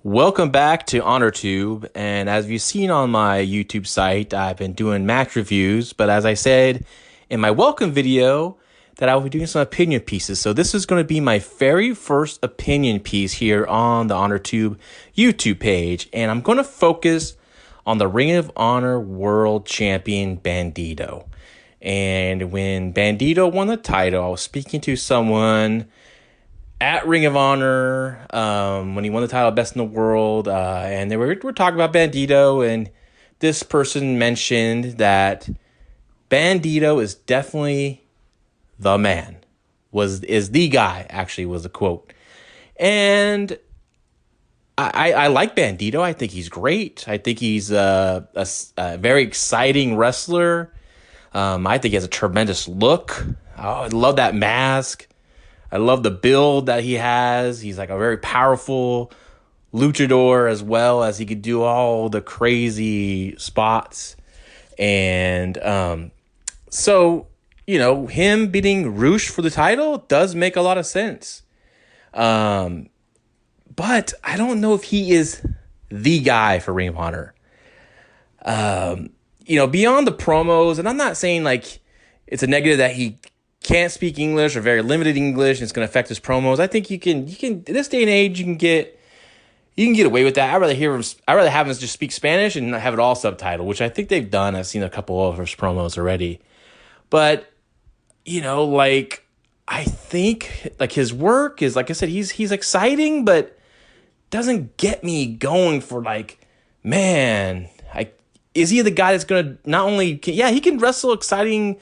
Welcome back to HonorTube, and as you've seen on my YouTube site, I've been doing match reviews, but as I said in my welcome video, that I will be doing some opinion pieces. So this is going to be my very first opinion piece here on the HonorTube YouTube page, and I'm going to focus on the Ring of Honor World Champion Bandido. And when Bandido won the title, I was speaking to someone at Ring of Honor when he won the title Best in the World, and they were talking about Bandido, and this person mentioned that Bandido is definitely the man, is the guy, actually, was the quote. And I like Bandido. I think he's great. I think he's a very exciting wrestler. I think he has a tremendous look. Oh, I love that mask. I love the build that he has. He's like a very powerful luchador, as well as he could do all the crazy spots. And so, you know, him beating ROH for the title does make a lot of sense. But I don't know if he is the guy for Ring of Honor. You know, beyond the promos, and I'm not saying like it's a negative that he can't speak English or very limited English and it's going to affect his promos. I think you can in this day and age you can get away with that. I'd rather have him just speak Spanish and have it all subtitled, which I think they've done. I've seen a couple of his promos already. But you know, like, I think like his work is, like I said, he's exciting, but doesn't get me going for like, man, is he the guy that's going to not only he can wrestle exciting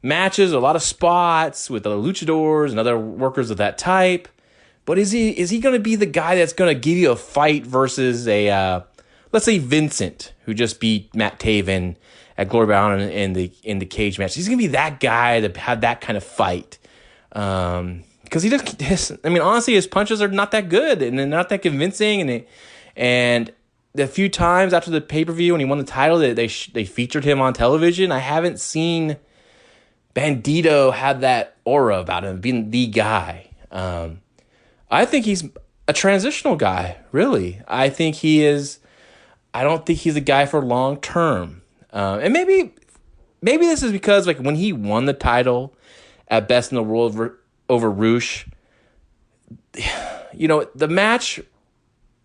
matches, a lot of spots with the luchadors and other workers of that type, but is he going to be the guy that's going to give you a fight versus a let's say Vincent, who just beat Matt Taven at Glory Bound in the cage match? He's going to be that guy to have that kind of fight, because he just, I mean, honestly, his punches are not that good and they're not that convincing, and the few times after the pay-per-view when he won the title that they featured him on television, I haven't seen Bandido had that aura about him being the guy. I think he's a transitional guy, really. I think he is. I don't think he's a guy for long term. And maybe this is because like when he won the title at Best in the World over ROH, you know, the match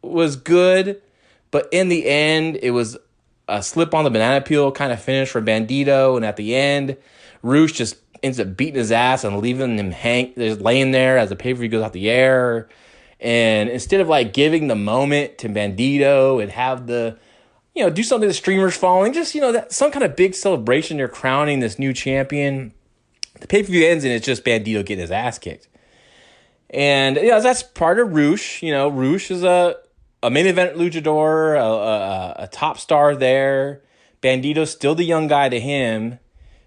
was good, but in the end it was a slip on the banana peel kind of finish for Bandido, and at the end, ROH just ends up beating his ass and leaving him just laying there as the pay-per-view goes out the air. And instead of like giving the moment to Bandido and have the, you know, do something, the streamers falling, just, you know, that some kind of big celebration, you're crowning this new champion, the pay-per-view ends and it's just Bandido getting his ass kicked. And, you know, that's part of ROH. You know, ROH is a main event luchador, a top star there. Bandido's still the young guy to him.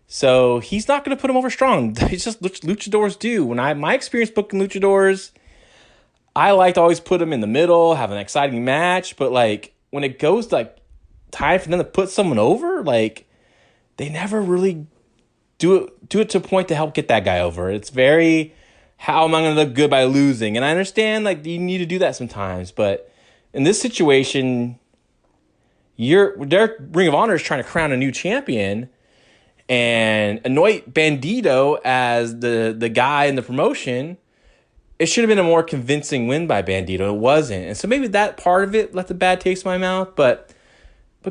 So he's not going to put him over strong. It's just luchadors do. When my experience booking luchadors, I like to always put them in the middle, have an exciting match. But like when it goes like time for them to put someone over, like they never really do it to a point to help get that guy over. It's very, how am I going to look good by losing? And I understand like you need to do that sometimes, but in this situation, their Ring of Honor is trying to crown a new champion and anoint Bandido as the guy in the promotion. It should have been a more convincing win by Bandido. It wasn't. And so maybe that part of it left a bad taste in my mouth. But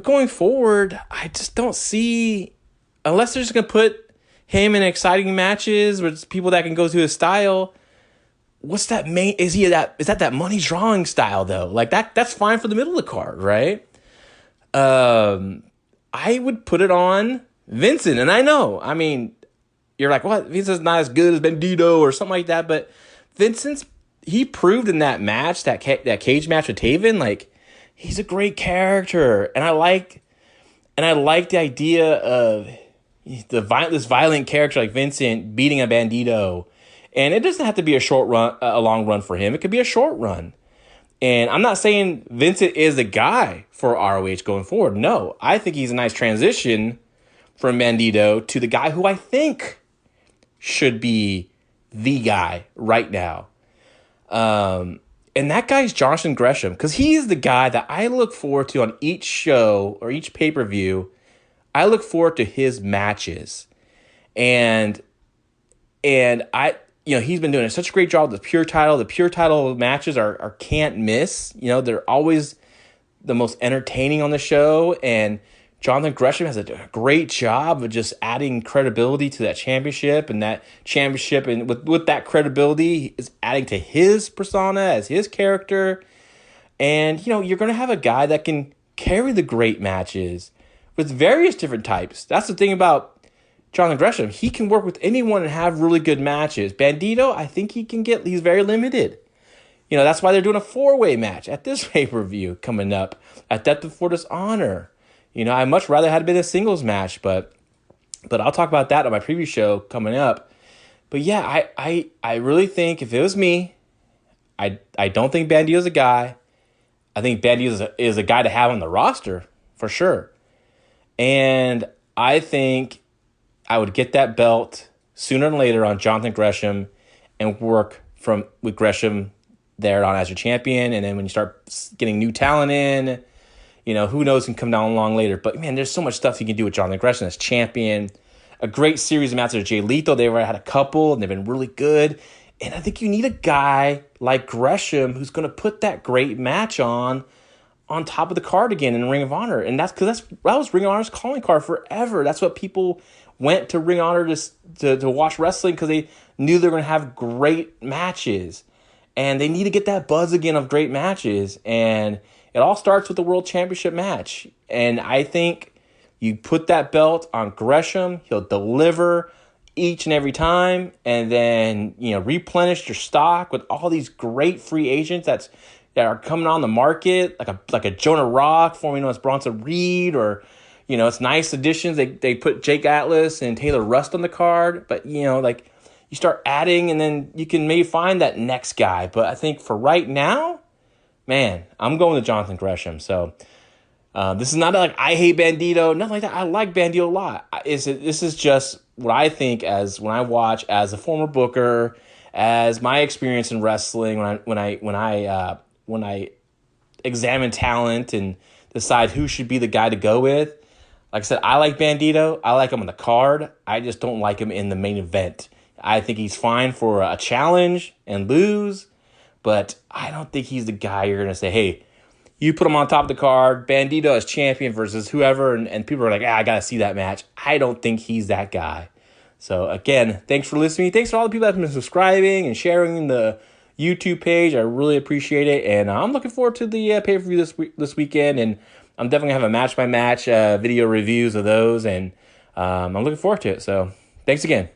going forward, I just don't see, unless they're just going to put him in exciting matches with people that can go through his style, what's that main, is that money drawing style though? Like that's fine for the middle of the card, right? I would put it on Vincent, and I know, I mean, you're like, what? Vincent's not as good as Bandido or something like that, but he proved in that match, that cage match with Taven, like he's a great character, and I like the idea of this violent character like Vincent beating a Bandido, and it doesn't have to be a long run for him. It could be a short run. And I'm not saying Vincent is the guy for ROH going forward. No, I think he's a nice transition from Bandido to the guy who I think should be the guy right now. And that guy's Jonathan Gresham, because he is the guy that I look forward to on each show or each pay-per-view. I look forward to his matches. And he's been doing such a great job with the pure title. The pure title matches are can't miss. They're always the most entertaining on the show. And Jonathan Gresham has a great job of just adding credibility to that championship. And with that credibility is adding to his persona as his character. And, you're going to have a guy that can carry the great matches with various different types. That's the thing about Jonathan Gresham. He can work with anyone and have really good matches. Bandido, I think he's very limited. That's why they're doing a 4-way match at this pay-per-view coming up at Death Before Dishonor. I'd much rather had been a singles match, but I'll talk about that on my preview show coming up. But yeah, I really think if it was me, I don't think Bandido's a guy. I think Bandido is a guy to have on the roster for sure. And I think I would get that belt sooner than later on Jonathan Gresham and work with Gresham there on as your champion. And then when you start getting new talent in, who knows, can come down along later. But man, there's so much stuff you can do with Jonathan Gresham as champion. A great series of matches with Jay Lethal. They've already had a couple and they've been really good. And I think you need a guy like Gresham who's going to put that great match on top of the card again in Ring of Honor. And that was Ring of Honor's calling card forever. That's what people went to Ring of Honor to watch wrestling, because they knew they were going to have great matches. And they need to get that buzz again of great matches. And it all starts with the World Championship match. And I think you put that belt on Gresham, he'll deliver each and every time, and then replenish your stock with all these great free agents that are coming on the market, like a Jonah Rock forming as Bronson Reed, or it's nice additions. They put Jake Atlas and Taylor Rust on the card, but you start adding, and then you can maybe find that next guy. But I think for right now, man, I'm going to Jonathan Gresham. So this is not like I hate Bandido, nothing like that. I like Bandido a lot. This is just what I think as when I watch as a former booker, as my experience in wrestling when I examine talent and decide who should be the guy to go with. Like I said, I like Bandido. I like him on the card. I just don't like him in the main event. I think he's fine for a challenge and lose, but I don't think he's the guy you're going to say, hey, you put him on top of the card, Bandido as champion versus whoever, and people are like, I got to see that match. I don't think he's that guy. So again, thanks for listening. Thanks to all the people that have been subscribing and sharing the YouTube page. I really appreciate it, and I'm looking forward to the pay-per-view this weekend, and I'm definitely going to have a match-by-match video reviews of those, and I'm looking forward to it. So thanks again.